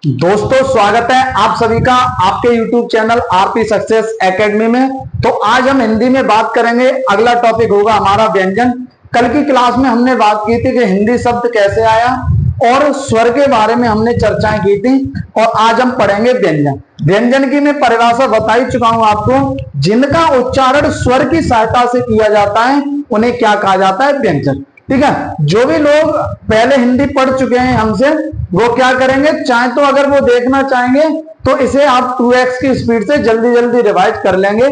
दोस्तों स्वागत है आप सभी का आपके YouTube channel RP success academy में। तो आज हम हिंदी में बात करेंगे। अगला टॉपिक होगा हमारा व्यंजन। कल की क्लास में हमने बात की थी कि हिंदी शब्द कैसे आया और स्वर के बारे में हमने चर्चाएं की थी, और आज हम पढ़ेंगे व्यंजन। व्यंजन की मैं परिभाषा बता ही चुका हूं आपको। जिनका उच्चारण स्वर की सहायता से किया जाता है उन्हें क्या कहा जाता है? व्यंजन। ठीक है, जो भी लोग पहले हिंदी पढ़ चुके हैं हमसे वो क्या करेंगे, चाहे तो अगर वो देखना चाहेंगे तो इसे आप 2x की स्पीड से जल्दी जल्दी रिवाइज कर लेंगे।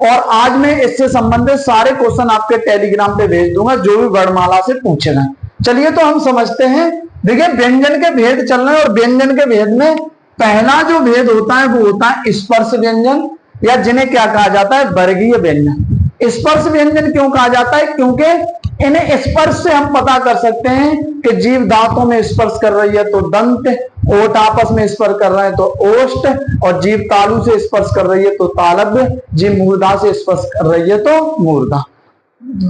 और आज मैं इससे संबंधित सारे क्वेश्चन आपके टेलीग्राम पे भेज दूंगा जो भी वर्णमाला से पूछे गए। चलिए तो हम समझते हैं। देखिए, व्यंजन के भेद चल रहे हैं और व्यंजन के भेद में पहला जो भेद होता है वो होता है स्पर्श व्यंजन, या जिन्हें क्या कहा जाता है? वर्गीय व्यंजन। स्पर्श व्यंजन क्यों कहा जाता है? क्योंकि इन्हें स्पर्श से हम पता कर सकते हैं कि जीभ दांतों में स्पर्श कर रही है तो दंत, ओठ आपस में स्पर्श कर रहे हैं तो ओष्ठ, और जीभ तालु से स्पर्श कर रही है तो तालव्य, जीभ मूर्धा से स्पर्श कर रही है तो मूर्धा।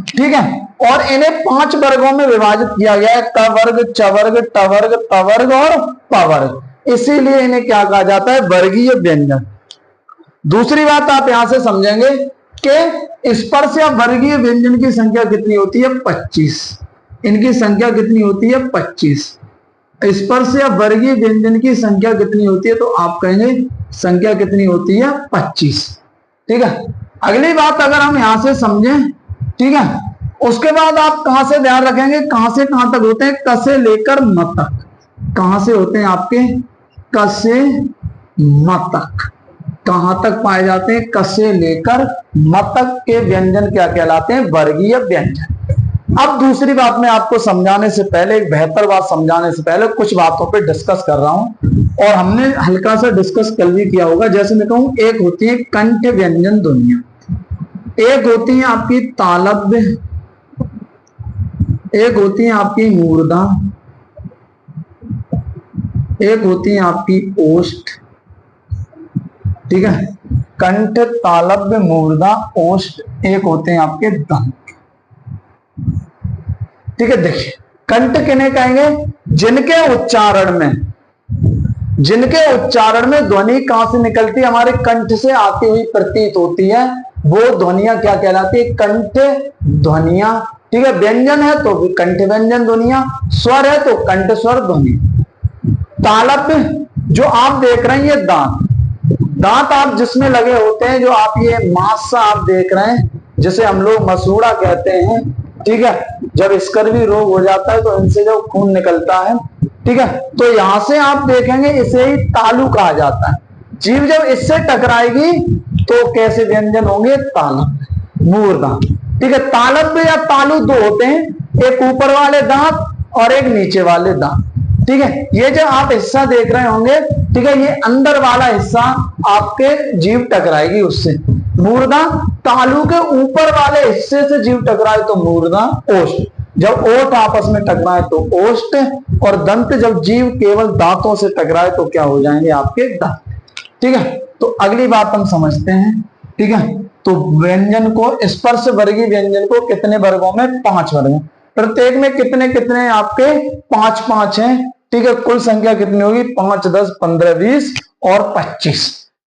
ठीक है, और इन्हें 5 वर्गों में विभाजित किया गया है: क वर्ग, च वर्ग, ट वर्ग, त वर्ग और प वर्ग। इसीलिए इन्हें क्या कहा जाता है? वर्गीय व्यंजन। दूसरी बात आप यहां से समझेंगे कि स्पर्श या वर्गीय व्यंजन की संख्या कितनी होती है? 25। इनकी संख्या कितनी होती है? 25। स्पर्श या वर्गीय व्यंजन की संख्या कितनी होती है? तो आप कहेंगे संख्या कितनी होती है? 25। ठीक है, अगली बात अगर हम यहां से समझें, ठीक है, उसके बाद आप कहां से ध्यान रखेंगे, कहां से कहां तक होते हैं? क से लेकर म तक। कहां से होते हैं आपके? क से म तक। कहां तक पाए जाते हैं? क से लेकर म तक के व्यंजन क्या कहलाते हैं? वर्गीय व्यंजन। अब दूसरी बात मैं आपको समझाने से पहले, एक बेहतर बात समझाने से पहले कुछ बातों पे डिस्कस कर रहा हूं, और हमने हल्का सा डिस्कस कल भी किया होगा। जैसे मैं कहूं, एक होती है कंठ व्यंजन ध्वनियां, एक होती है आपकी तालव्य, एक होती है आपकी मूर्धा, एक होती है आपकी ओष्ठ। ठीक है, कंठ, तालव्य, मूर्धा, ओष्ठ, एक होते हैं आपके दंत। ठीक है, देखिए कंठ किन्हें कहेंगे? जिनके उच्चारण में ध्वनि कहां से निकलती है? हमारे कंठ से आती हुई प्रतीत होती है, वो ध्वनियां क्या कहलाती है? कंठ ध्वनियां। ठीक है, व्यंजन है तो कंठ व्यंजन ध्वनियां, स्वर है तो कंठ स्वर ध्वनि। तालव्य जो आप देख रहे हैं ये दांत आप जिसमें लगे होते हैं, जो आप ये मांस आप देख रहे हैं जिसे हम लोग मसूड़ा कहते हैं। ठीक है, जब स्कर्वी रोग हो जाता है तो इनसे जो खून निकलता है, ठीक है, तो यहां से आप देखेंगे इसे ही तालु कहा जाता है। जीभ जब इससे टकराएगी तो कैसे व्यंजन होंगे? तालव्य, मूर्धा। ठीक है, तालव्य या तालु दो होते हैं, एक ऊपर वाले दांत और एक नीचे वाले दांत। ठीक है, ये जो आप हिस्सा देख रहे होंगे, ठीक है, ये अंदर वाला हिस्सा आपके जीभ टकराएगी उससे, मूर्धा। तालु के ऊपर वाले हिस्से से जीभ टकराए तो मूर्धा, ओष्ठ। जब ओठ आपस में टकराए तो ओष्ठ, और दंत जब जीभ केवल दांतों से टकराए तो क्या हो जाएंगे? आपके दंत। ठीक है, तो अगली बात हम समझते हैं। ठीक है, तो व्यंजन को, स्पर्श वर्गीय व्यंजन को कितने वर्गों में? 5 वर्ग में। प्रत्येक में कितने कितने आपके? 5-5 हैं। ठीक है, कुल संख्या कितनी होगी? 5, 10, 15, 20 और 25।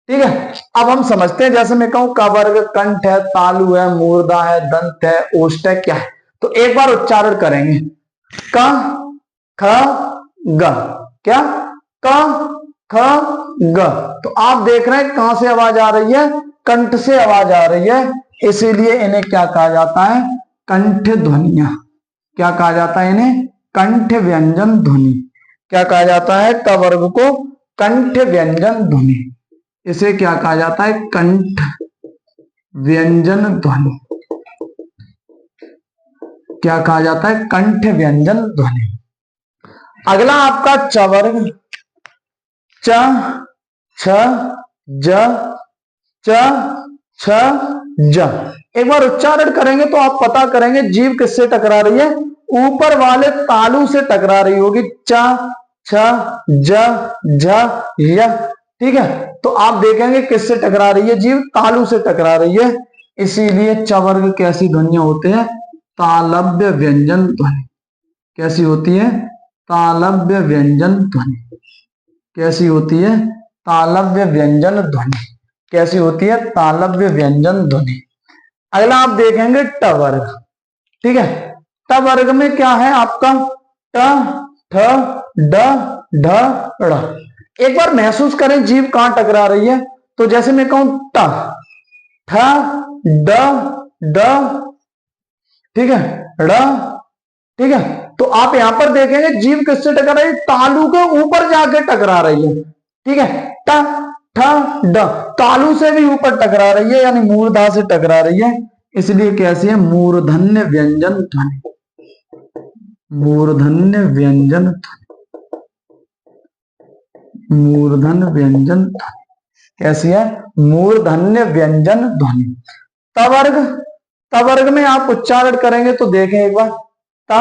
ठीक है, अब हम समझते हैं। जैसे मैं कहूं क वर्ग, कंठ है, तालु है, मूर्धा है, दंत है, ओष्ठ है, क्या है? तो एक बार उच्चारण करेंगे, क ख ग। क्या? क ख ग। तो आप देख रहे हैं कहां से आवाज आ रही है? कंठ से आवाज आ रही है, इसीलिए इन्हें क्या कहा जाता है? कंठ ध्वनियां। क्या कहा जाता है इन्हें? कंठ व्यंजन ध्वनि। क्या कहा जाता है? क वर्ग को कंठ व्यंजन ध्वनि। इसे क्या कहा जाता है? कंठ व्यंजन ध्वनि। क्या कहा जाता है? कंठ व्यंजन ध्वनि। अगला आपका च वर्ग, च, छ, ज, च, छ, ज। एक बार उच्चारण करेंगे तो आप पता करेंगे जीभ किससे टकरा रही है? ऊपर वाले तालु से टकरा रही होगी। च, छ, ज, झ, य। ठीक है, तो आप देखेंगे किससे टकरा रही है? जीभ तालु से टकरा रही है, इसीलिए च वर्ग कैसी ध्वनियां होते हैं? तालव्य व्यंजन ध्वनि। कैसी होती है? तालव्य व्यंजन ध्वनि। कैसी होती है? तालव्य व्यंजन ध्वनि। कैसी होती है? तालव्य व्यंजन ध्वनि। अगला आप देखेंगे ट वर्ग। ठीक है, ट वर्ग में क्या है आपका? ट, ठ, ड, ढ, ड़। एक बार महसूस करें जीभ कहां टकरा रही है। तो जैसे मैं कहूं ट, ठ, ड, ड, ठीक है, ड़, ठीक है, तो आप यहां पर देखेंगे जीभ किससे टकरा रही है? तालू के ऊपर जाके टकरा रही है। ठीक है, ट, ठ, ड, तालू से भी ऊपर टकरा रही है, यानी मूर्धा से टकरा रही है, इसलिए कैसी है? मूर्धन्य व्यंजन ध्वनि। मूर्धन्य व्यंजन ध्वनि। मूर्धन्य व्यंजन ध्वनि कैसी है? मूर्धन्य व्यंजन ध्वनि। तवर्ग, तवर्ग में आप उच्चारण करेंगे तो देखें एक बार, त,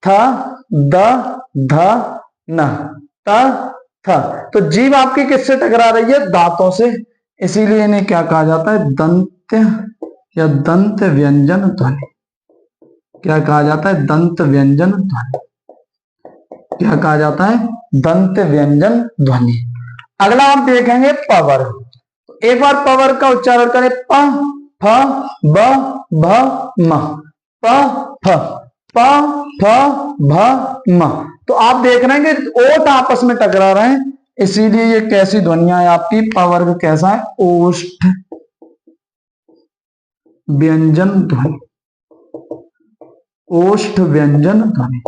थ, द, ध, न, त, थ। तो जीभ आपकी किससे टकरा रही है? दांतों से, इसीलिए इन्हें क्या कहा जाता है? दंत या दंत व्यंजन ध्वनि। क्या कहा जाता है? दंत व्यंजन ध्वनि। क्या कहा जाता है? दंत व्यंजन ध्वनि। अगला आप देखेंगे प वर्ग। एक बार प वर्ग का उच्चारण करें, प, फ, ब, भ, म, प, फ, प, फ, भ, म। तो आप देख रहे हैं कि ओठ आपस में टकरा रहे हैं, इसीलिए ये कैसी ध्वनियां है आपकी? प वर्ग कैसा है? ओष्ठ व्यंजन ध्वनि। ओष्ठ व्यंजन ध्वनि।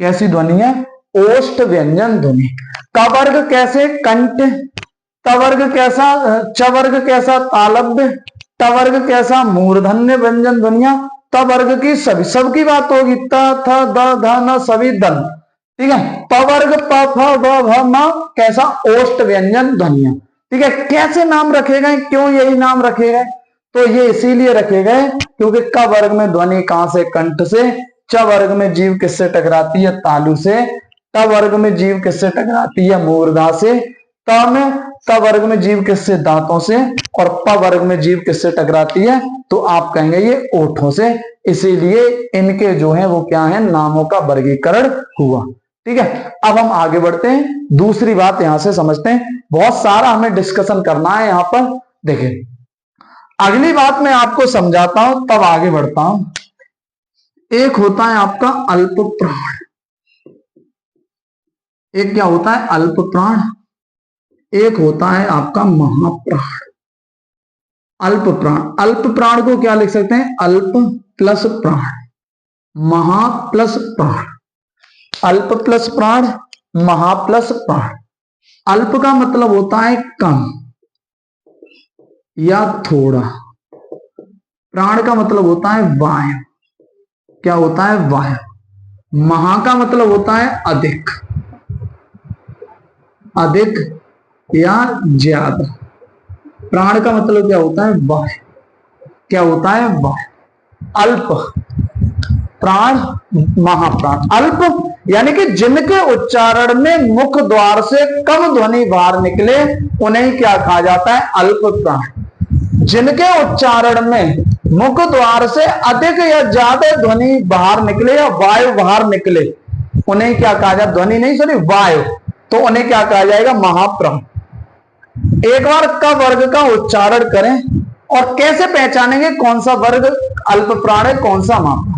कैसी ध्वनि है? ओष्ठ व्यंजन ध्वनि। क वर्ग कैसे? कंठ। त वर्ग कैसा? च वर्ग कैसा? तालव्य। ट वर्ग कैसा? मूर्धन्य व्यंजन ध्वनिया। त वर्ग की सभी, सबकी बात होगी, त, थ, द, ध, न, सभी दंत। ठीक है, प वर्ग प, फ, ब, भ, म कैसा? ओष्ठ व्यंजन ध्वनिया। ठीक है, कैसे नाम रखे गए? क्यों यही नाम रखे गए? तो ये इसीलिए रखे गए क्योंकि क वर्ग में ध्वनि कहां से? कंठ से। च वर्ग में जीभ किससे टकराती है? तालू से। ट वर्ग में जीभ किससे टकराती है? मूर्धा से। त वर्ग में जीभ किससे? दांतों से। और प वर्ग में जीभ किससे टकराती है? तो आप कहेंगे ये ओठों से। इसीलिए इनके जो है वो क्या है? नामों का वर्गीकरण हुआ। ठीक है, अब हम आगे बढ़ते हैं, दूसरी बात यहां से समझते हैं। बहुत सारा हमें डिस्कशन करना है यहां पर। देखिए, अगली बात मैं आपको समझाता हूं तब आगे बढ़ता हूं। एक होता है आपका अल्प प्राण। एक क्या होता है? अल्प प्राण। एक होता है आपका महाप्राण। अल्प प्राण, अल्प प्राण को क्या लिख सकते हैं? अल्प प्लस प्राण, महा प्लस प्राण। अल्प प्लस प्राण, महा प्लस प्राण। अल्प का मतलब होता है कम या थोड़ा। प्राण का मतलब होता है वायु। क्या होता है? वायु। महा का मतलब होता है अधिक, अधिक या ज्यादा। प्राण का मतलब क्या होता है? वायु। क्या होता है? वायु। अल्प प्राण, महाप्राण। अल्प यानी कि जिनके उच्चारण में मुख द्वार से कम ध्वनि बाहर निकले उन्हें क्या कहा जाता है? अल्प प्राण। जिनके उच्चारण में मुख द्वार से अधिक या ज्यादा ध्वनि बाहर निकले या वायु बाहर निकले उन्हें क्या कहा जाए? ध्वनि नहीं, सॉरी, वायु। तो उन्हें क्या कहा जाएगा? महाप्राण। एक बार क वर्ग का उच्चारण करें और कैसे पहचानेंगे कौन सा वर्ग अल्प प्राण है, कौन सा महाप्राण?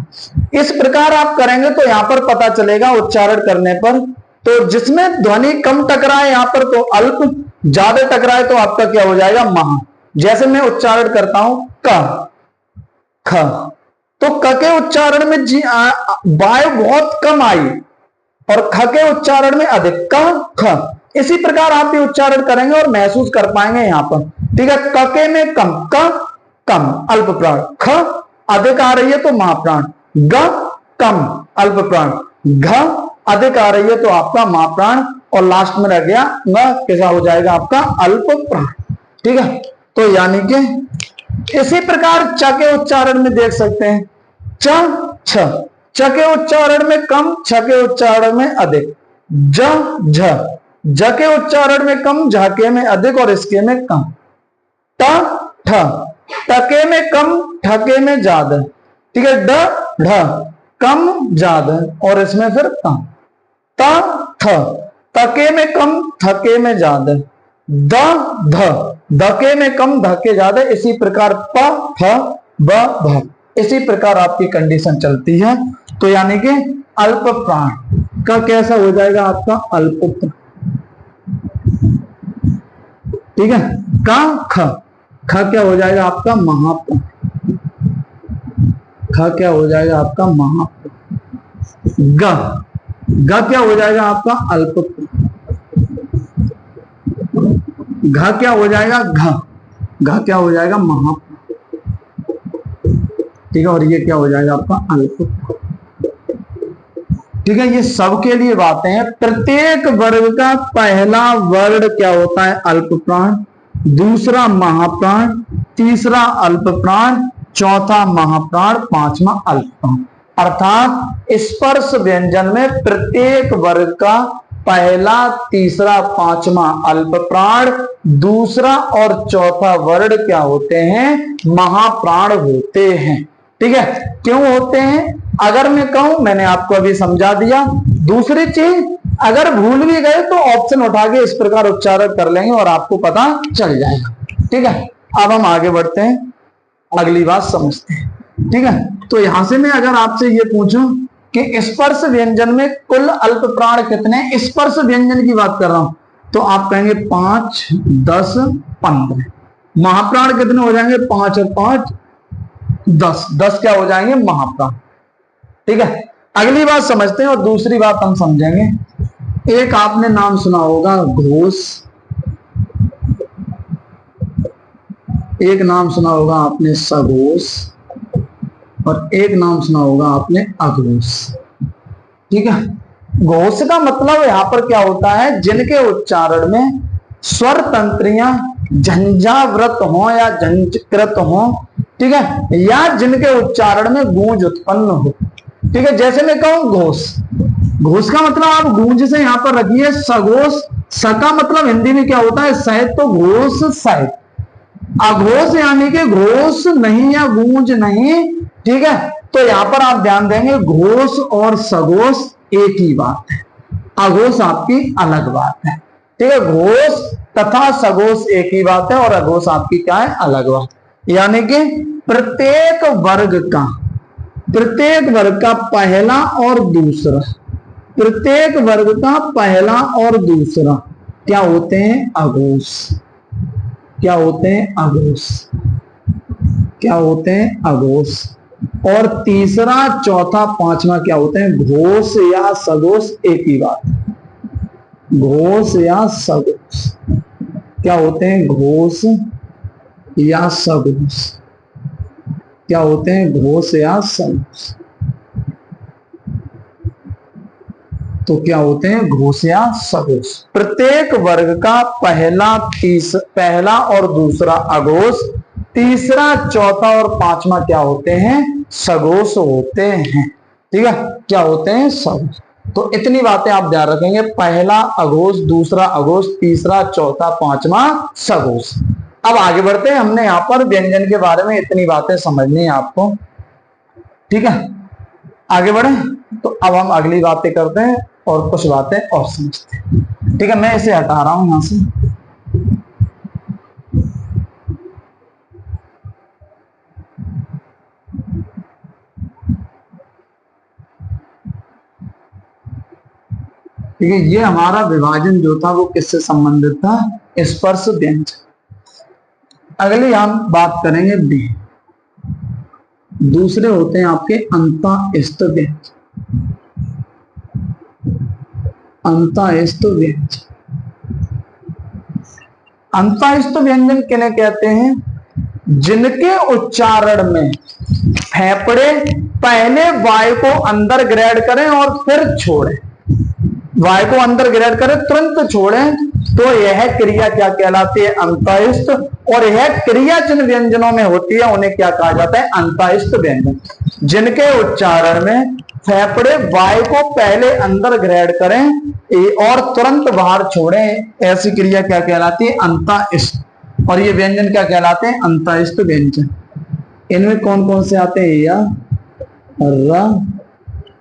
इस प्रकार आप करेंगे तो यहां पर पता चलेगा उच्चारण करने पर। तो जिसमें ध्वनि कम टकराए यहां पर तो अल्प, ज्यादा टकराए तो आपका क्या हो जाएगा? महा। जैसे मैं उच्चारण करता हूं क, ख, तो क के उच्चारण में वायु बहुत कम आई और ख के उच्चारण में अधिक, क, ख। इसी प्रकार आप भी उच्चारण करेंगे और महसूस कर पाएंगे यहां पर। ठीक है, क के में कम, क कम अल्प प्राण, ख अधिक आ रही है तो महाप्राण, ग कम अल्प प्राण, घ अधिक आ रही है तो आपका महाप्राण, और लास्ट में रह गया न, कैसा हो जाएगा आपका? अल्प प्राण। ठीक है, तो यानी कि इसी प्रकार च के उच्चारण में देख सकते हैं, च, छ, च के उच्चारण में कम, छ के उच्चारण में अधिक, ज, झ, ज के उच्चारण में कम, झ के में अधिक और इसके में कम, ट, ठ, टके में कम, ठके में ज्यादा। ठीक है, ड, ढ कम ज्यादा और इसमें फिर कम, त, थ तके में कम थके में ज्यादा, धके में कम धके ज्यादा, इसी प्रकार प फ ब भ, इसी प्रकार आपकी कंडीशन चलती है। तो यानी कि अल्प प्राण का कैसा हो जाएगा आपका अल्प प्राण, ठीक है। का ख क्या हो जाएगा आपका महाप्राण, ख क्या हो जाएगा आपका महाप्राण। ग क्या हो जाएगा आपका अल्प प्राण, घ क्या हो जाएगा घ क्या हो जाएगा महाप्राण, ठीक है। और ये क्या हो जाएगा आपका अल्प, ठीक है। ये सबके लिए बातें हैं। प्रत्येक वर्ग का पहला वर्ण क्या होता है अल्प प्राण, दूसरा महाप्राण, तीसरा अल्प प्राण, चौथा महाप्राण, पांचवा अल्प प्राण। अर्थात स्पर्श व्यंजन में प्रत्येक वर्ग का पहला, तीसरा, पांचवा अल्प प्राण, दूसरा और चौथा वर्ण क्या होते हैं महाप्राण होते हैं, ठीक है। क्यों होते हैं अगर मैं कहूं, मैंने आपको अभी समझा दिया। दूसरी चीज, अगर भूल भी गए तो ऑप्शन उठा के इस प्रकार उच्चारण कर लेंगे और आपको पता चल जाएगा, ठीक है। अब हम आगे बढ़ते हैं, अगली बात समझते हैं, ठीक है। तो यहां से मैं अगर आपसे ये पूछूं कि स्पर्श व्यंजन में कुल अल्प प्राण कितने, स्पर्श व्यंजन की बात कर रहा हूं, तो आप कहेंगे 5, 10, 15। महाप्राण कितने हो जाएंगे 5 और 5 10 क्या हो जाएंगे महाप्राण, ठीक है। अगली बात समझते हैं और दूसरी बात हम समझेंगे। एक आपने नाम सुना होगा घोष, एक नाम सुना होगा आपने सघोष, और एक नाम सुना होगा आपने अघोष, ठीक है। घोष का मतलब यहां पर क्या होता है, जिनके उच्चारण में स्वर तंत्रियां झंझाव्रत हो या झंझकृत हो, ठीक है, या जिनके उच्चारण में गूंज उत्पन्न हो, ठीक है। जैसे मैं कहूं घोष, घोष का मतलब आप गूंज से यहां पर रखिए सघोष, स का मतलब हिंदी में क्या होता है शहद, तो घोष शहद। अघोष यानी कि घोष नहीं या गूंज नहीं, ठीक है। तो यहां पर आप ध्यान देंगे घोष और सघोष एक ही बात है, अघोष आपकी अलग बात है, ठीक है। घोष तथा सघोष एक ही बात है और अघोष आपकी क्या है अलग बात, यानी कि प्रत्येक वर्ग का पहला और दूसरा, प्रत्येक वर्ग का पहला और दूसरा क्या होते हैं अघोष, क्या होते हैं अघोष, क्या होते हैं अघोष, और तीसरा, चौथा, पांचवा क्या होते हैं घोष या सघोष एक ही बात, घोष या सघोष क्या होते हैं घोष या सघोष, क्या होते हैं घोष या सघोष, तो क्या होते हैं घोष या सघोष। प्रत्येक वर्ग का पहला और दूसरा अघोष, तीसरा, चौथा और पांचवा क्या होते हैं सघोष होते हैं, ठीक है। क्या होते हैं सघोष। तो इतनी बातें आप ध्यान रखेंगे, पहला अघोष, दूसरा अघोष, तीसरा, चौथा, पांचवा सघोष। अब आगे बढ़ते हैं, हमने यहां पर व्यंजन के बारे में इतनी बातें समझनी है आपको, ठीक है। आगे बढ़े तो अब हम अगली बातें करते हैं और कुछ बातें और समझते हैं, ठीक है। मैं इसे हटा रहा हूं यहां से, ठीक है। ये हमारा विभाजन जो था वो किससे संबंधित था, स्पर्श व्यंजन। अगली हम बात करेंगे बी, दूसरे होते हैं आपके अंतःस्थ व्यंजन, अंतःस्थ व्यंजन। अंतःस्थ व्यंजन किन्हें कहते हैं, जिनके उच्चारण में फेफड़े पहले वायु को अंदर ग्रहण करें और फिर छोड़ें, वायु को अंदर ग्रहण करें तुरंत छोड़ें, तो यह क्रिया क्या कहलाती है अंतःस्थ। और यह क्रिया जिन व्यंजनों में होती है उन्हें क्या कहा जाता है अंतःस्थ व्यंजन। जिनके उच्चारण में फेफड़े वायु को पहले अंदर ग्रहण करें और तुरंत बाहर छोड़ें, ऐसी क्रिया क्या कहलाती है अंतःस्थ। और ये व्यंजन क्या कहलाते हैं अंतःस्थ व्यंजन। इनमें कौन कौन से आते हैं, या, र,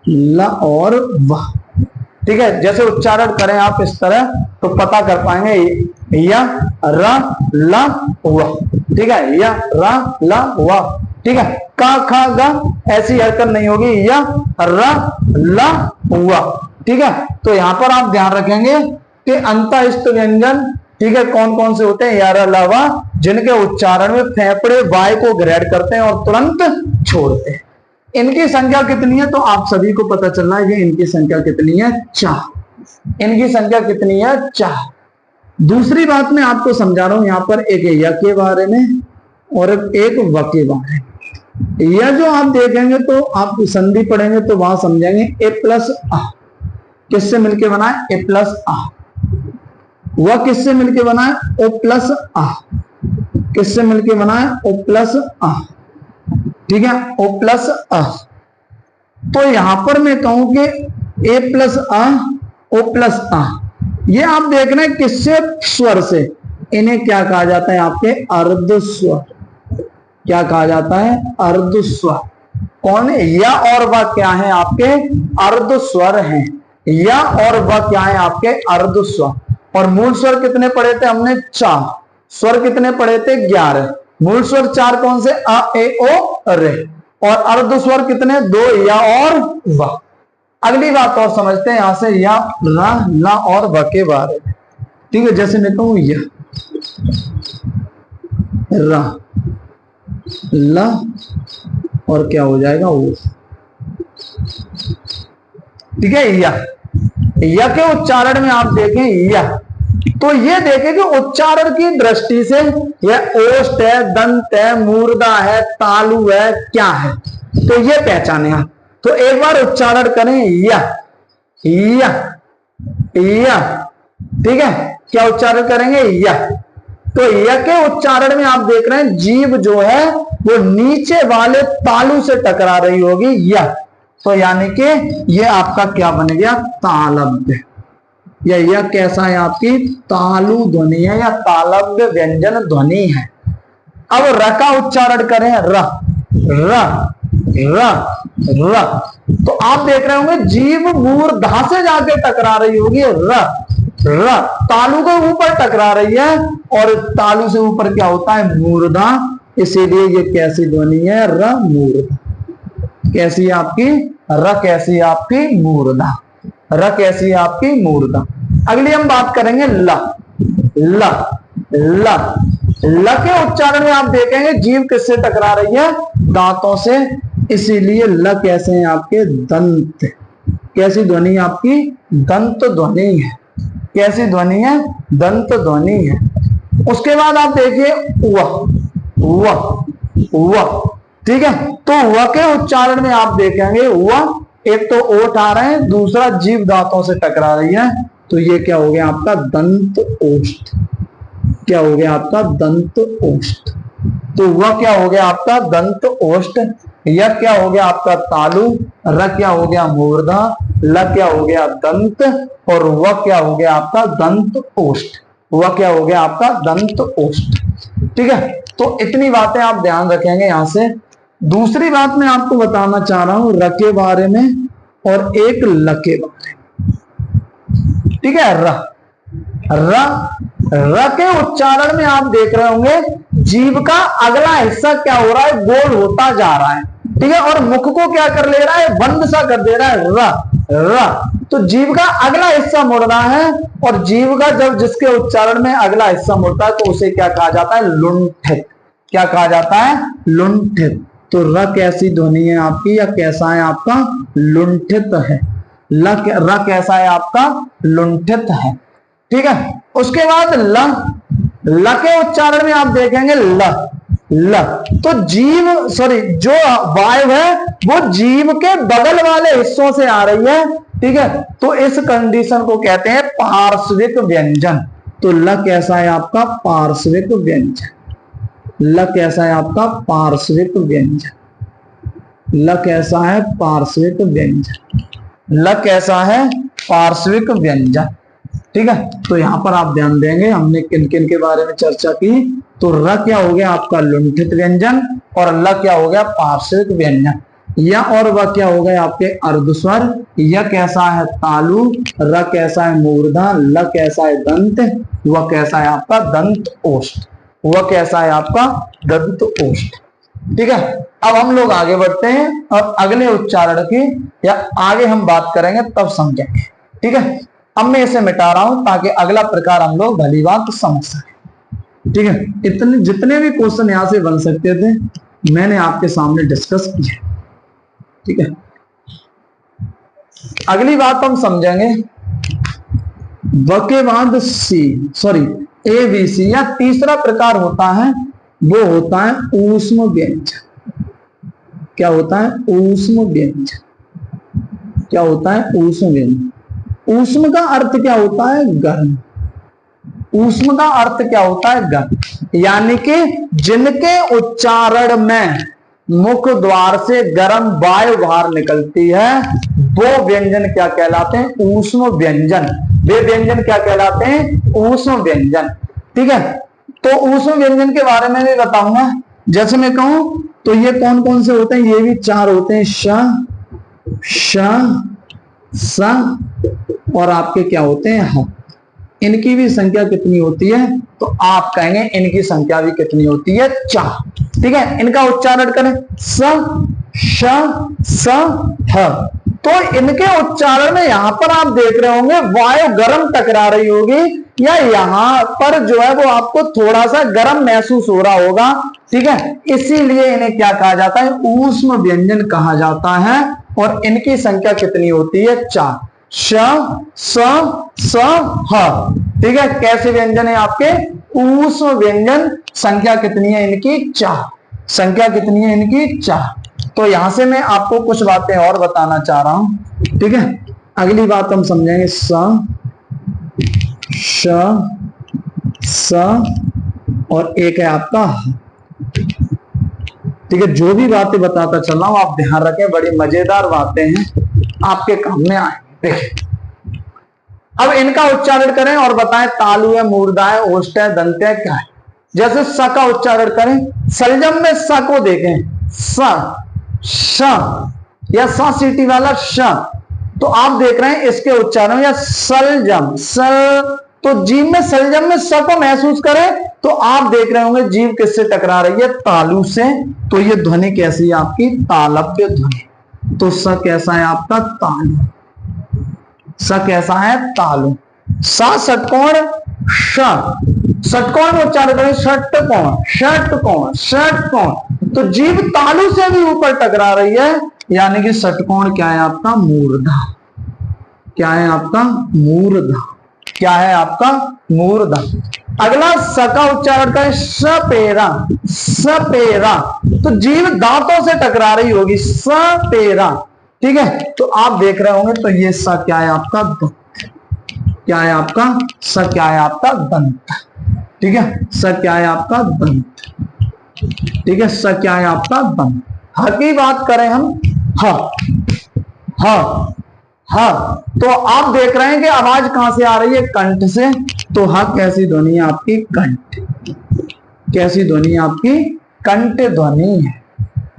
ल और व, ठीक है, जैसे उच्चारण करें आप इस तरह तो पता कर पाएंगे या र ल व, ठीक है, या र ल व, ठीक है। का खा ग ऐसी हरकत नहीं होगी, या र ल व, ठीक है। तो यहां पर आप ध्यान रखेंगे कि अंतःस्थ व्यंजन, ठीक है, कौन कौन से होते हैं, या र ल व, जिनके उच्चारण में फेफड़े वाय को ग्रहण करते हैं और तुरंत छोड़ते हैं। इनकी संख्या कितनी है, तो आप सभी को पता चल रहा है कि इनकी संख्या कितनी है, 4। इनकी संख्या कितनी है, 4। दूसरी बात मैं आपको समझा रहा हूं यहां पर, एक य के बारे में और एक व के बारे में। यह जो आप देखेंगे तो आप संधि पढ़ेंगे तो वहां समझेंगे ए प्लस आ किससे मिलके बना है, ए प्लस आ। वह किससे मिलके बना है, ओ प्लस आ। किससे मिलके बना है, ओ प्लस आ, ठीक है, ओ प्लस आ। तो यहां पर मैं कहूं कि ए प्लस आ, ओ प्लस आ, ये आप देख रहे हैं किससे, स्वर से। इन्हें क्या कहा जाता है, आपके अर्ध स्वर। क्या कहा जाता है, अर्ध स्वर। कौन है, या और वह क्या है, आपके अर्ध स्वर हैं। या और वह क्या है, आपके अर्ध स्वर। और मूल स्वर कितने पढ़े थे हमने, 4। स्वर कितने पढ़े थे, 11। मूल स्वर 4 कौन से, अ ए ओ रे। और अर्ध स्वर कितने, 2, या और व। अगली बात और समझते हैं यहां से, या रा ला और व के बारे में, ठीक है। जैसे मैं कहूं या रा ला और क्या हो जाएगा, वो, ठीक है। या के उच्चारण में आप देखें या, तो ये देखें कि उच्चारण की दृष्टि से यह ओष्ठ है, दंत है, मूर्धा है, तालु है, क्या है, तो ये पहचाने आप। तो एक बार उच्चारण करें या, ठीक है। क्या उच्चारण करेंगे, या। तो या के उच्चारण में आप देख रहे हैं जीभ जो है वो नीचे वाले तालु से टकरा रही होगी, या। तो यानी कि ये आपका क्या बन गया, तालव्य। यह कैसा है, आपकी तालु ध्वनि है या तालव्य व्यंजन ध्वनि है। अब र का उच्चारण करें, र र र र, तो आप देख रहे होंगे जीभ मूर्धा से जाके टकरा रही होगी, र र, तालु के ऊपर टकरा रही है और तालु से ऊपर क्या होता है, मूर्धा। इसीलिए ये कैसी ध्वनि है, र मूर्धा। कैसी है आपकी, र कैसी है आपकी, मूर्धा। र कैसी है आपकी, मूर्धा। अगली हम बात करेंगे ल ल ल ल के उच्चारण में आप देखेंगे जीभ किससे टकरा रही है, दांतों से। इसीलिए ल कैसे हैं आपके, दंत। कैसी ध्वनि आपकी, दंत ध्वनि है। कैसी ध्वनि है, दंत ध्वनि है। उसके बाद आप देखिए व, ठीक है। तो व के उच्चारण में आप देखेंगे व, एक तो ओठ आ रहे हैं, दूसरा जीभ दांतों से टकरा रही है, तो ये क्या हो गया आपका, दंत ओष्ठ। क्या हो गया आपका, दंत ओष्ठ। तो वह क्या हो गया आपका, दंत ओष्ठ। यह क्या हो गया आपका, तालु। र क्या हो गया, मूर्धा। ल क्या हो गया, दंत। और वह क्या हो गया आपका, दंत ओष्ठ। वह क्या हो गया आपका, दंत ओष्ठ, ठीक है। तो इतनी बातें आप ध्यान रखेंगे यहां से। दूसरी बात मैं आपको बताना चाह रहा हूं र के बारे में और एक ल के बारे में, ठीक है। र के उच्चारण में आप देख रहे होंगे जीभ का अगला हिस्सा क्या हो रहा है, गोल होता जा रहा है, ठीक है। और मुख को क्या कर ले रहा है, बंद सा कर दे रहा है, र। तो जीभ का अगला हिस्सा मुड़ रहा है, और जीभ का जब जिसके उच्चारण में अगला हिस्सा मुड़ता है तो उसे क्या कहा जाता है, लुंठित। क्या कहा जाता है, लुंठित। तो र कैसी ध्वनि है आपकी, या कैसा है आपका, लुंठित है। र कैसा है आपका, लुंठित है, ठीक है। उसके बाद ल के उच्चारण में आप देखेंगे ल। तो जीभ, सॉरी, जो वायु है वो जीभ के बगल वाले हिस्सों से आ रही है, ठीक है। तो इस कंडीशन को कहते हैं पार्श्विक व्यंजन। तो ल कैसा है आपका, पार्श्विक व्यंजन। ल कैसा है आपका, पार्श्विक व्यंजन। ल कैसा है, पार्श्विक व्यंजन। ल कैसा है, पार्श्विक व्यंजन, ठीक है। तो यहां पर आप ध्यान देंगे हमने किन किन के बारे में चर्चा की। तो र क्या हो गया आपका, लुंठित व्यंजन, और ल क्या हो गया, पार्श्विक व्यंजन। या और वह क्या हो गए आपके अर्धस्वर, य कैसा है तालु, र कैसा है मूर्धा, ल कैसा है दंत, वह कैसा है आपका दंत ओष्ठ, वह कैसा है आपका दंत ओष्ठ। ठीक है, अब हम लोग आगे बढ़ते हैं और अगले उच्चारण की या आगे हम बात करेंगे तब समझेंगे। ठीक है, अब मैं इसे मिटा रहा हूं ताकि अगला प्रकार हम लोग भली बात समझ सकें। ठीक है, इतने जितने भी क्वेश्चन यहां से बन सकते थे मैंने आपके सामने डिस्कस किया। ठीक है, अगली बात हम समझेंगे व के बाद सी, सॉरी ए बी सी, या तीसरा प्रकार होता है वो होता है ऊष्म व्यंजन। क्या होता है? ऊष्म व्यंजन। क्या होता है? ऊष्म व्यंजन। ऊष्म का अर्थ क्या होता है? गर्म। ऊष्म का अर्थ क्या होता है? गर्म, यानी कि जिनके उच्चारण में मुख द्वार से गर्म वायु बाहर निकलती है वो व्यंजन क्या कहलाते हैं? ऊष्म व्यंजन। वे व्यंजन क्या कहलाते हैं? ऊष्म व्यंजन। ठीक है, तो ऊष्म व्यंजन के बारे में भी बताऊंगा। जैसे मैं कहूं तो ये कौन कौन से होते हैं? ये भी चार होते हैं, श, स और आपके क्या होते हैं? ह। इनकी भी संख्या कितनी होती है? तो आप कहेंगे इनकी संख्या भी कितनी होती है? 4। ठीक है, इनका उच्चारण करें, स, श, स, ह। तो इनके उच्चारण में यहां पर आप देख रहे होंगे वायु गर्म टकरा रही होगी, या यहां पर जो है वो आपको थोड़ा सा गर्म महसूस हो रहा होगा। ठीक है, इसीलिए इन्हें क्या कहा जाता है? ऊष्म व्यंजन कहा जाता है। और इनकी संख्या कितनी होती है? 4, श, स, ह। ठीक है, कैसे व्यंजन है आपके? ऊष्म व्यंजन। संख्या कितनी है इनकी? 4। संख्या कितनी है इनकी? 4। तो यहां से मैं आपको कुछ बातें और बताना चाह रहा हूं। ठीक है, अगली बात हम समझेंगे स, श, स और एक है आपका ह। ठीक है, जो भी बातें बताता चल रहा हूं आप ध्यान रखें, बड़ी मजेदार बातें हैं, आपके काम में आए। देखिए, अब इनका उच्चारण करें और बताएं तालु है, मूर्धा है, ओष्ठ है, दंत है, क्या है। जैसे स का उच्चारण करें, सलजम में स को देखें, स, श या स सीटी वाला श, तो आप देख रहे हैं इसके उच्चारण या सलजम, सल, तो जीव में सलजम में स को महसूस करें तो आप देख रहे होंगे जीव किससे टकरा रही है? तालु से। तो ये ध्वनि कैसी है आपकी? तालव्य ध्वनि। तो स कैसा है आपका? तालु। स कैसा है? तालु। सा षटकोण, श षटकोण उच्चारण करें, षटकोण, षटकोण, षटकोण। तो जीव तालु से भी ऊपर टकरा रही है, यानी कि षटकोण क्या है आपका? मूर्धा। क्या है आपका? मूर्धा। क्या है आपका? मूर्धा। अगला स का उच्चारण करें, सपेरा, सपेरा। तो जीव दांतों से टकरा रही होगी, सपेरा। ठीक है, तो आप देख रहे होंगे तो ये स क्या है आपका? दंत। क्या है आपका? स क्या है आपका? दंत। ठीक है, स क्या है आपका? दंत। ठीक है, स क्या है आपका? दंत। ह की बात करें हम, ह, ह, ह, तो आप देख रहे हैं कि आवाज कहां से आ रही है? कंठ से। तो ह कैसी ध्वनि है आपकी? कंठ। कैसी ध्वनि है आपकी? कंठ ध्वनि है।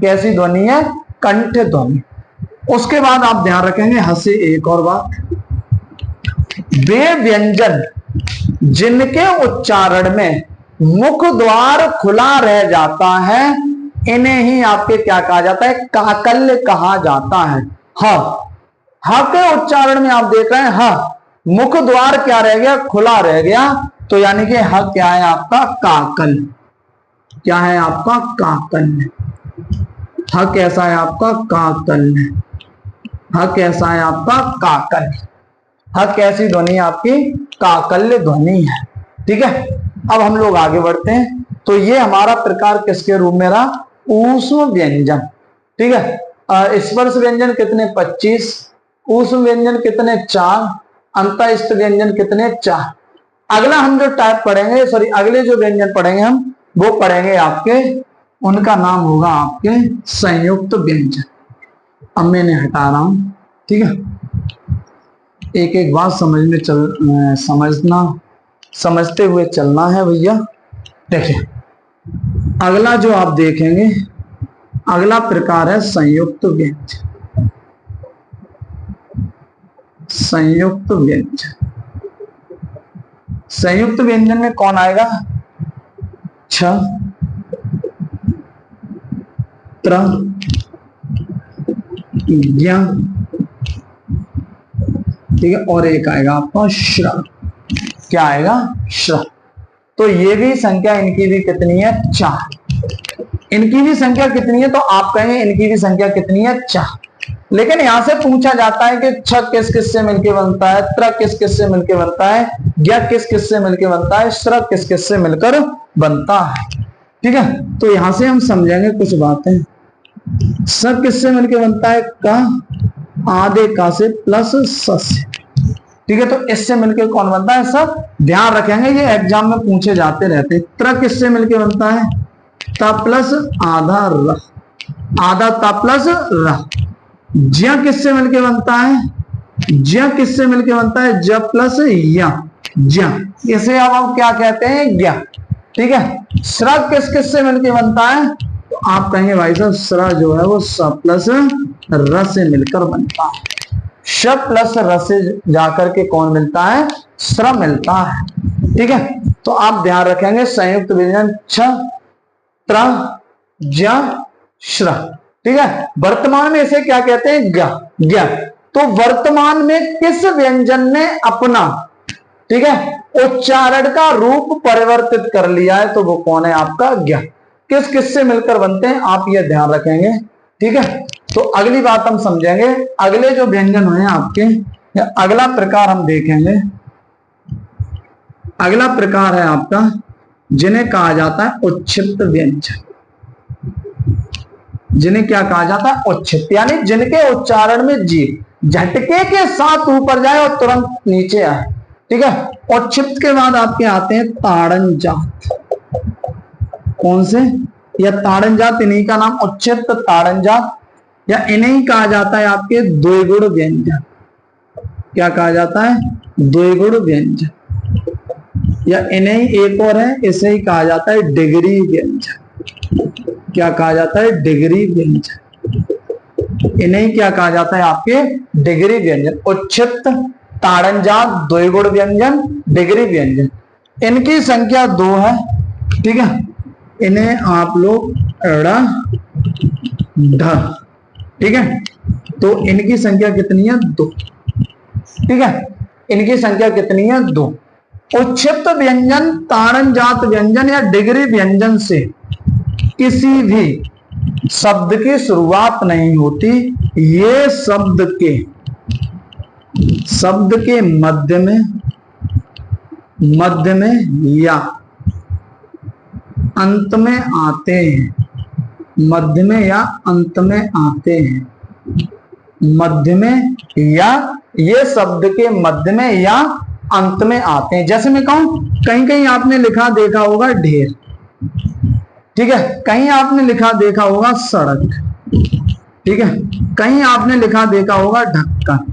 कैसी ध्वनि है? कंठ ध्वनि। उसके बाद आप ध्यान रखेंगे ह से एक और बात, वे व्यंजन जिनके उच्चारण में मुख द्वार खुला रह जाता है इन्हें ही आपके क्या कहा जाता है? काकल्य कहा जाता है। ह के उच्चारण में आप देख रहे हैं ह, मुख द्वार क्या रह गया? खुला रह गया। तो यानी कि ह क्या है आपका? काकल। क्या है आपका? काकल्य। ह कैसा है आपका? काकल्य। ह कैसा है आपका? काकल्य। ह कैसी ध्वनि आपकी? काकल्य ध्वनि है। ठीक है, अब हम लोग आगे बढ़ते हैं। तो ये हमारा प्रकार किसके रूप में रहा? ऊष्म व्यंजन। ठीक है, स्पर्श व्यंजन कितने? 25। ऊष्म व्यंजन कितने? 4। अंतःस्थ व्यंजन कितने? 4। अगला हम जो टाइप पढ़ेंगे, सॉरी अगले जो व्यंजन पढ़ेंगे हम वो पढ़ेंगे आपके, उनका नाम होगा आपके संयुक्त व्यंजन। अब मैंने हटा रहा हूं। ठीक है, एक एक बात समझते हुए चलना है भैया। देखिए, अगला जो आप देखेंगे, अगला प्रकार है संयुक्त व्यंजन। संयुक्त व्यंजन, संयुक्त व्यंजन में कौन आएगा? छ, त्र, ज्ञ, ठीक है, और एक आएगा आपका श्र। क्या आएगा? श्र। तो ये भी संख्या इनकी भी कितनी है? 4। इनकी भी संख्या कितनी है? तो आप कहेंगे इनकी भी संख्या कितनी है? 4। लेकिन यहां से पूछा जाता है कि छ किस किस से मिलकर बनता है, त्र किस किस से मिलकर बनता है, ज्ञ किस किस से मिलकर बनता है, श्र किस किस से मिलकर बनता है। ठीक है, तो यहां से हम समझेंगे कुछ बातें। सब किससे मिलकर बनता है? का, आधे का से प्लस स से। ठीक है, तो इससे मिलकर कौन बनता है? सब। ध्यान रखेंगे ये एग्जाम में पूछे जाते रहते। त्र किससे मिलकर बनता है? ता प्लस आधा र, आधा ता प्लस र। ज्ञ किससे मिलकर बनता है? ज्ञ किससे मिलकर बनता है? ज प्लस य, ज्ञ। इसे अब हम क्या कहते हैं? ज्ञ। ठीक है, श्र किस किस से मिलकर बनता है? तो आप कहेंगे भाई साहब श्र जो है वो स प्लस र से मिलकर बनता है। श प्लस र से जाकर के कौन मिलता है? श्र मिलता है। ठीक है, तो आप ध्यान रखेंगे संयुक्त व्यंजन छ, त्र, ज्ञ, श्र। ठीक है, वर्तमान में इसे क्या कहते हैं? ज्ञ। ज्ञ। तो वर्तमान में किस व्यंजन ने अपना, ठीक है, उच्चारण का रूप परिवर्तित कर लिया है? तो वो कौन है? आपका ज्ञ। किस किस से मिलकर बनते हैं आप ये ध्यान रखेंगे। ठीक है, तो अगली बात हम समझेंगे। अगले जो व्यंजन हैं आपके, अगला प्रकार हम देखेंगे। अगला प्रकार है आपका जिन्हें कहा जाता है उच्छिष्ट व्यंजन। जिन्हें क्या कहा जाता है? उच्छिष्ट, यानी जिनके उच्चारण में जीभ झटके के साथ ऊपर जाए और तुरंत नीचे आए। ठीक है, उच्छिष्ट के बाद आपके आते हैं ताड़न जात। कौन से? या ताड़न जात, इन्हीं का नाम उच्छिष्ट ताड़न जात, या इन्हें कहा जाता है आपके द्विगुण व्यंजन। क्या कहा जाता है? द्विगुण व्यंजन। या इन्हें एक और है, इसे ही कहा जाता है डिग्री व्यंजन। क्या कहा जाता है? डिग्री व्यंजन। इन्हें क्या कहा जाता है? आपके डिग्री व्यंजन। उच्छिष्ट, ताड़न जात, द्विगुण व्यंजन, डिग्री व्यंजन। इनकी संख्या 2 है। ठीक है, इन्हें आप लोग ड़, ढ। ठीक है, तो इनकी संख्या कितनी है? 2। ठीक है, इनकी संख्या कितनी है? 2। उच्छिष्ट व्यंजन, ताड़न जात व्यंजन या डिग्री व्यंजन से किसी भी शब्द की शुरुआत नहीं होती। ये शब्द के मध्य में या अंत में आते हैं। मध्य में या अंत में आते हैं। मध्य में या, ये शब्द के मध्य में या अंत में आते हैं। जैसे मैं कहूं, कहीं कहीं आपने लिखा देखा होगा ढेर। ठीक है, कहीं आपने लिखा देखा होगा सड़क। ठीक है, कहीं आपने लिखा देखा होगा ढक्कन।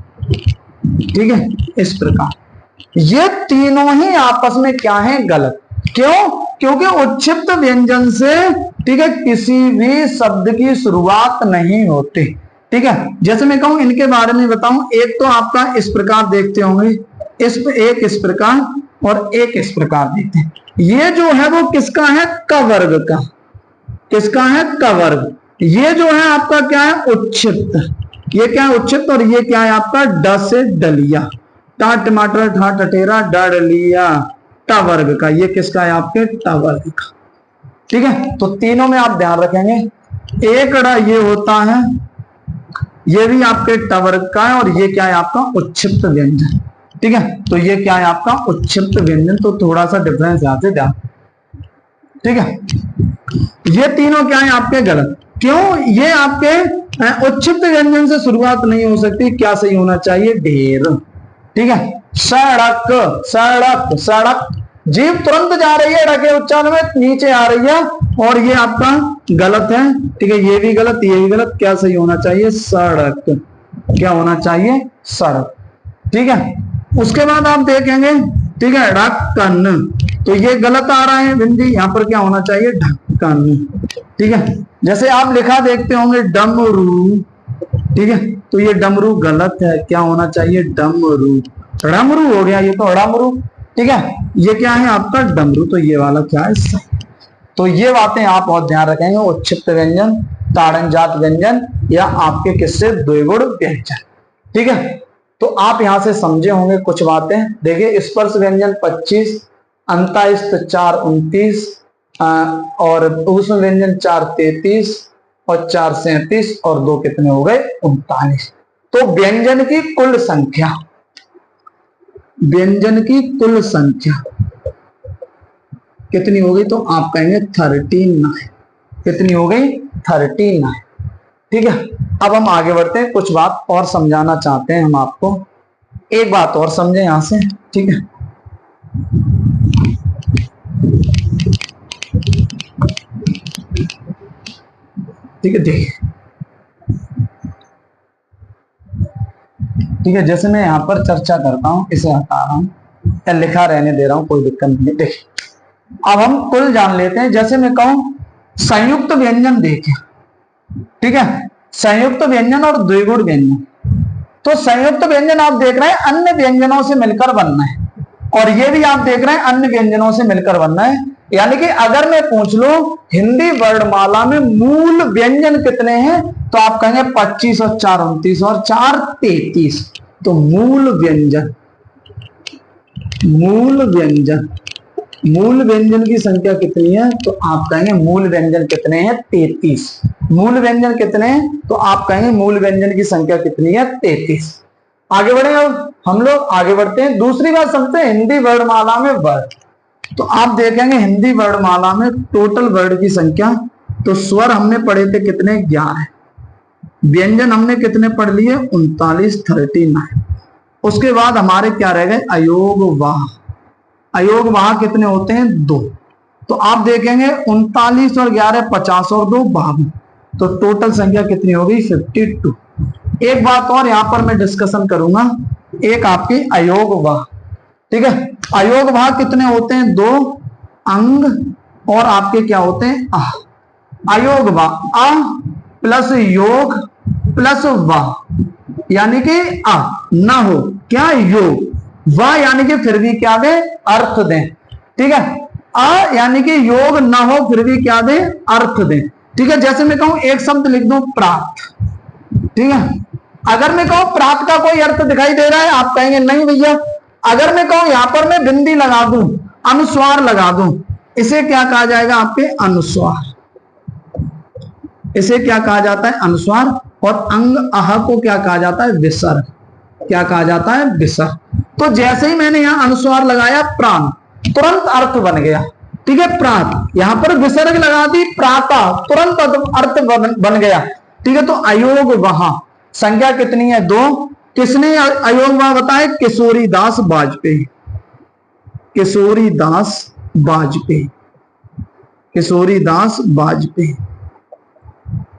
ठीक है, इस प्रकार ये तीनों ही आपस में क्या है? गलत। क्यों? क्योंकि उच्छिष्ट व्यंजन से, ठीक है, किसी भी शब्द की शुरुआत नहीं होती। ठीक है, जैसे मैं कहूं इनके बारे में बताऊं, एक तो आपका इस प्रकार देखते होंगे, एक इस प्रकार और एक इस प्रकार देखते हैं। ये जो है वो किसका है? क वर्ग का। किसका है? क वर्ग। ये जो है आपका क्या है? उच्छिष्ट। ये क्या है? उच्छिष्ट। और ये क्या है आपका? ड से डलिया। टा टमाटर, ठा टटेरा, डलिया, ट वर्ग का। ये किसका है? आपके ट वर्ग का। ठीक है, तो तीनों में आप ध्यान रखेंगे। एक ड़ ये होता है, ये भी आपके ट वर्ग का है, और ये क्या है? आपका उच्छिष्ट व्यंजन। ठीक है, तो ये क्या है? आपका उच्छिष्ट व्यंजन। तो थोड़ा सा डिफरेंस यहां से ध्यान। ठीक है, ये तीनों क्या है? आपके गलत। क्यों? ये आपके उच्छिष्ट व्यंजन से शुरुआत नहीं हो सकती। क्या सही होना चाहिए? ढेर। ठीक है, सड़क, सड़क, सड़क। जीभ तुरंत जा रही है ड़ के उच्चारण में, नीचे आ रही है, और ये आपका गलत है। ठीक है, ये भी गलत, ये भी गलत। क्या सही होना चाहिए? सड़क। क्या होना चाहिए? सड़क। ठीक है, उसके बाद आप देखेंगे, ठीक है, ढक्कन। तो ये गलत आ रहा है बिंदी, यहां पर क्या होना चाहिए? ढक्कन। ठीक है, जैसे आप लिखा देखते होंगे डमरू, ठीक है, तो ये डमरू गलत है, क्या होना चाहिए डमरू, डमरू हो गया ये तो डमरू, ठीक है, ये क्या है आपका डमरू, तो ये वाला क्या है सही। तो ये बातें आप बहुत ध्यान रखेंगे, उच्छिष्ट व्यंजन, ताड़नजात व्यंजन या आपके किससे द्विगुण व्यंजन, ठीक है। तो आप यहां से समझे होंगे कुछ बातें। देखिए स्पर्श व्यंजन 25, अंतःस्थ 4 29 और ऊष्म व्यंजन 4 33 और 4 37 और 2 कितने हो गए 39। तो व्यंजन की कुल संख्या, व्यंजन की कुल संख्या कितनी हो गई, तो आप कहेंगे 39। कितनी हो गई 39, ठीक है। अब हम आगे बढ़ते हैं, कुछ बात और समझाना चाहते हैं हम आपको, एक बात और समझे यहां से, ठीक है। ठीक है, देखिए, ठीक है, जैसे मैं यहां पर चर्चा करता हूं, इसे हटा रहा हूं या लिखा रहने दे रहा हूं, कोई दिक्कत नहीं। देखिए अब हम कुल जान लेते हैं। जैसे मैं कहूं संयुक्त व्यंजन, देखिए, ठीक है, संयुक्त व्यंजन और द्विगुण व्यंजन, तो संयुक्त व्यंजन आप देख रहे हैं अन्य व्यंजनों से मिलकर बनना है, और ये भी आप देख रहे हैं अन्य व्यंजनों से मिलकर बनना है। यानी कि अगर मैं पूछ लूं हिंदी वर्णमाला में मूल व्यंजन कितने हैं, तो आप कहेंगे 25 और 4 29 और 4 33। तो मूल व्यंजन, मूल व्यंजन, मूल व्यंजन की संख्या कितनी है, तो आप कहेंगे मूल व्यंजन कितने हैं 33। मूल व्यंजन कितने हैं, तो आप कहेंगे मूल व्यंजन की संख्या कितनी है 33। आगे बढ़े, अब हम लोग आगे बढ़ते हैं। दूसरी बात समझते हैं हिंदी वर्णमाला में वर्ड, तो आप देखेंगे हिंदी वर्णमाला में टोटल वर्ड की संख्या, तो स्वर हमने पढ़े थे कितने 11, व्यंजन हमने कितने पढ़ लिए 39 39। उसके बाद हमारे क्या रह गए अयोग वाह, अयोग वाह कितने होते हैं 2, तो आप देखेंगे 39 और 11 50 और 2 52, तो टोटल संख्या कितनी होगी 52। एक बात और यहां पर मैं डिस्कशन करूंगा, एक आपकी अयोग वाह, ठीक है, अयोग वाह कितने होते हैं 2 अंग और आपके क्या होते हैं आ, अयोग वाह आ प्लस योग प्लस वाह, यानी कि आ ना हो क्या योग, वाह यानी कि फिर भी क्या दे अर्थ दें, ठीक है, आ यानी कि योग ना हो फिर भी क्या दे अर्थ दें, ठीक है। जैसे मैं कहूं एक शब्द लिख दूं प्रात, ठीक है, अगर मैं कहूं प्रात का कोई अर्थ दिखाई दे रहा है, आप कहेंगे नहीं भैया। अगर मैं कहूं यहां पर मैं बिंदी लगा दूं, अनुस्वार लगा दूं, इसे क्या कहा जाएगा आपके अनुस्वार, इसे क्या कहा जाता है अनुस्वार। और अंग आह को क्या कहा जाता है विसर्ग, क्या कहा जाता है विसर्ग। तो जैसे ही मैंने यहां अनुस्वार लगाया प्राण, तुरंत अर्थ बन गया, ठीक है, प्रात, यहां पर विसर्ग लगा दी प्राता, तुरंत अर्थ बन गया, ठीक है। तो अयोग वहां संख्या कितनी है 2, किसने अयोग वहां बताया किशोरी दास वाजपेयी, किशोरी दास वाजपेयी, किशोरी दास वाजपेयी,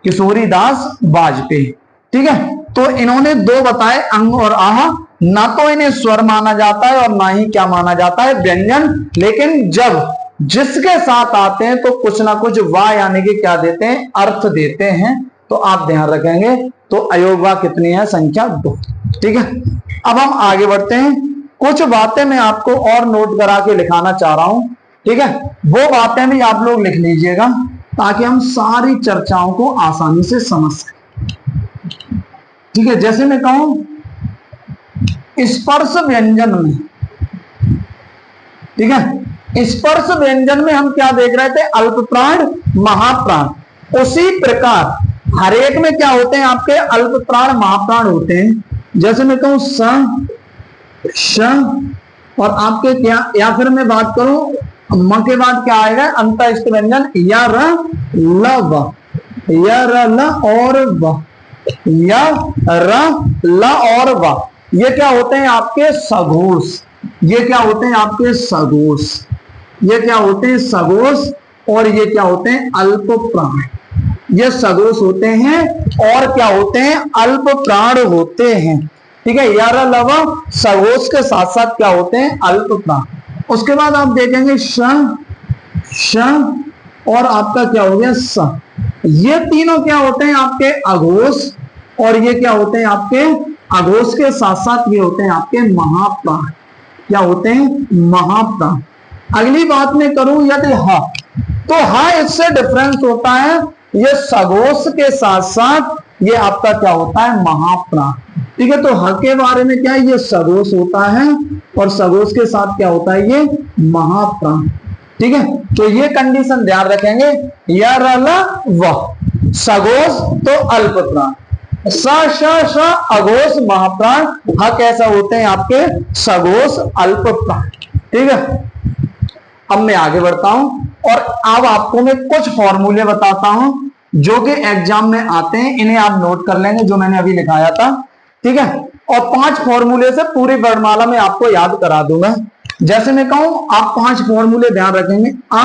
किशोरी दास वाजपेयी, ठीक है। तो इन्होंने 2 बताए अंग और आह, ना तो इन्हें स्वर माना जाता है और ना ही क्या माना जाता है व्यंजन, लेकिन जब जिसके साथ आते हैं तो कुछ ना कुछ वाह यानी कि क्या देते हैं अर्थ देते हैं, तो आप ध्यान रखेंगे। तो अयोग वाह कितनी है संख्या 2, ठीक है। अब हम आगे बढ़ते हैं, कुछ बातें मैं आपको और नोट करा के लिखाना चाह रहा हूं, ठीक है, वो बातें भी आप लोग लिख लीजिएगा ताकि हम सारी चर्चाओं को आसानी से समझ सकें, ठीक है। जैसे मैं कहूं स्पर्श व्यंजन में, ठीक है, स्पर्श व्यंजन में हम क्या देख रहे थे अल्प प्राण महाप्राण, उसी प्रकार हर एक में क्या होते हैं आपके अल्प प्राण महाप्राण होते हैं। जैसे मैं कहूं स श और आपके क्या, या फिर मैं बात करूं म के बाद क्या आएगा अंतःस्थ व्यंजन या र ल व, या र ल और व, या र ल और व, ये क्या होते हैं आपके सघोष, ये क्या होते हैं आपके सघोष, ये क्या होते हैं सघोष, और ये क्या होते हैं अल्प प्राण, ये सघोष होते हैं और क्या होते हैं अल्प प्राण होते हैं, ठीक है। यार लव सघोष के साथ साथ क्या होते हैं अल्प प्राण। उसके बाद आप देखेंगे श और आपका क्या हो गया स, ये तीनों क्या होते हैं आपके अघोष, और ये क्या होते हैं आपके अघोष के साथ साथ ये होते हैं आपके महाप्राण। क्या होते हैं? महाप्राण। अगली बात में करूं यदि ह, तो ह इससे डिफरेंस होता है, ये सघोष के साथ साथ ये आपका क्या होता है? महाप्राण। ठीक है, तो ह के बारे में क्या है? ये सघोष होता है और सघोष के साथ क्या होता है? ये महाप्राण। ठीक है, तो ये कंडीशन ध्यान रखेंगे। य र ल व सघोष तो अल्प प्राण, स श श अघोष महाप्राण, ह कैसा होते हैं आपके? सघोष अल्प प्राण। ठीक है, अब मैं आगे बढ़ता हूं और अब आपको मैं कुछ फॉर्मूले बताता हूं जो कि एग्जाम में आते हैं, इन्हें आप नोट कर लेंगे जो मैंने अभी लिखाया था। ठीक है, और 5 फॉर्मूले से पूरी वर्णमाला में आपको याद करा दूंगा। जैसे मैं कहूं, आप 5 फॉर्मूले ध्यान रखेंगे। अ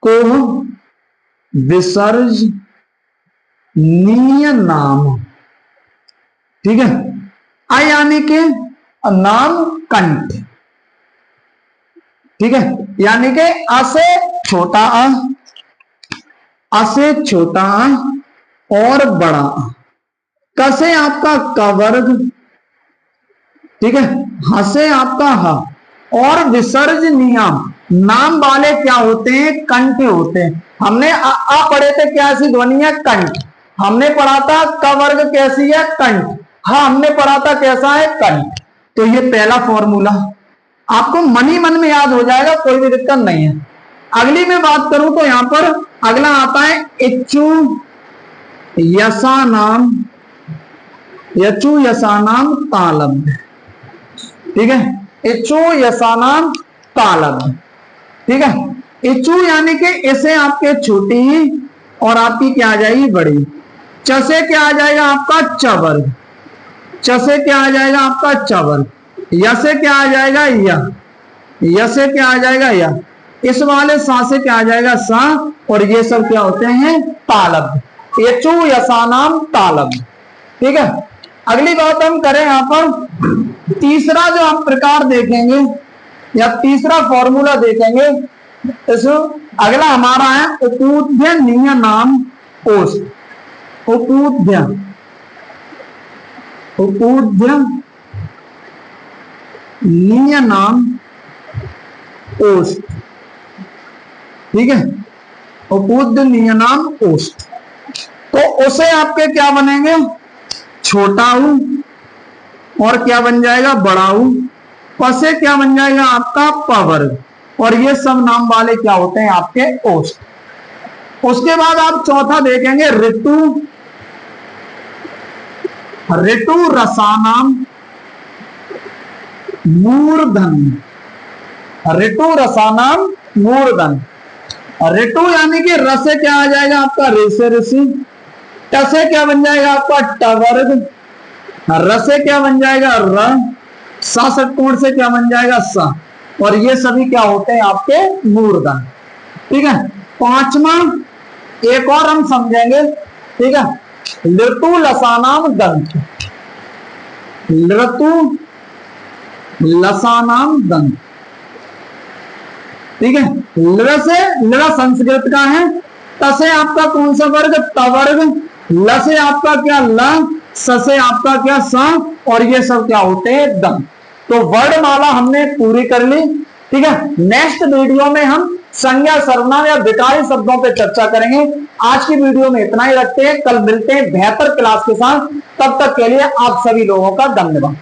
को विसर्ज नीय नाम। ठीक है, अ यानी के नाम कंठ। ठीक है, यानी कि अ से छोटा अ से छोटा और बड़ा अ, क से आपका क वर्ग। ठीक है, ह से आपका ह, और विसर्ज नियम नाम वाले क्या होते हैं? कंठ होते हैं। हमने अ पढ़े थे, कैसी ध्वनि है? कंठ। हमने पढ़ा था क वर्ग कैसी है? कंठ। हाँ, हमने पढ़ा था कैसा है? कंठ। तो ये पहला फॉर्मूला आपको मन ही मन में याद हो जाएगा, कोई भी दिक्कत नहीं है। अगली में बात करूं तो यहां पर अगला आता है इच्छु यसानाम, यचु यसानाम तालब्ध। ठीक है, इच्छु यसानाम तालब्ध। ठीक है, इच्छु यानी कि इसे आपके छोटी और आपकी क्या आ जाएगी? बड़ी। च से क्या आ जाएगा? आपका च वर्ग। च से क्या आ जाएगा? आपका च वर्ग। य से क्या आ जाएगा? य से क्या आ जाएगा? य। इस वाले सा से क्या आ जाएगा? सा, और ये सब क्या होते हैं? तालब्ध। यचु यसानाम तालब्ध। ठीक है, अगली बात हम करें यहां पर, तीसरा जो हम प्रकार देखेंगे या तीसरा फॉर्मूला देखेंगे, इस अगला हमारा है उपूद्य नीय नाम ओष्ठ। उपूद्य, उपूद्य नीय नाम ओष्ठ। ठीक है, उपूद्य नीय नाम ओष्ठ। तो उसे आपके क्या बनेंगे? छोटा ऊ, और क्या बन जाएगा? बड़ा ऊ। प से क्या बन जाएगा? आपका प वर्ग, और ये सब नाम वाले क्या होते हैं? आपके ओष्ठ। उसके बाद आप चौथा देखेंगे ऋतु, ऋतु रसानाम मूर्धन। ऋतु रसानाम मूर्धन। ऋतु यानी कि र से क्या आ जाएगा? आपका रे से ऋषि। ट से क्या बन जाएगा? आपका ट वर्ग। र से क्या बन जाएगा? र। सा षटकोण से क्या बन जाएगा? सा, और ये सभी क्या होते हैं? आपके मूर्धन। ठीक है, पांचवा एक और हम समझेंगे। ठीक है, ऋतु लसानाम दंत। ऋतु लसानाम दंत। ठीक है, ल से, ल संस्कृत का है। त से आपका कौन सा वर्ग? त वर्ग। ल से आपका क्या? ल। स से आपका क्या? स, और ये सब क्या होते हैं? दंत। तो वर्णमाला हमने पूरी कर ली। ठीक है, नेक्स्ट वीडियो में हम संज्ञा, सर्वनाम या विकारी शब्दों पे चर्चा करेंगे। आज की वीडियो में इतना ही रखते हैं, कल मिलते हैं बेहतर क्लास के साथ। तब तक के लिए आप सभी लोगों का धन्यवाद।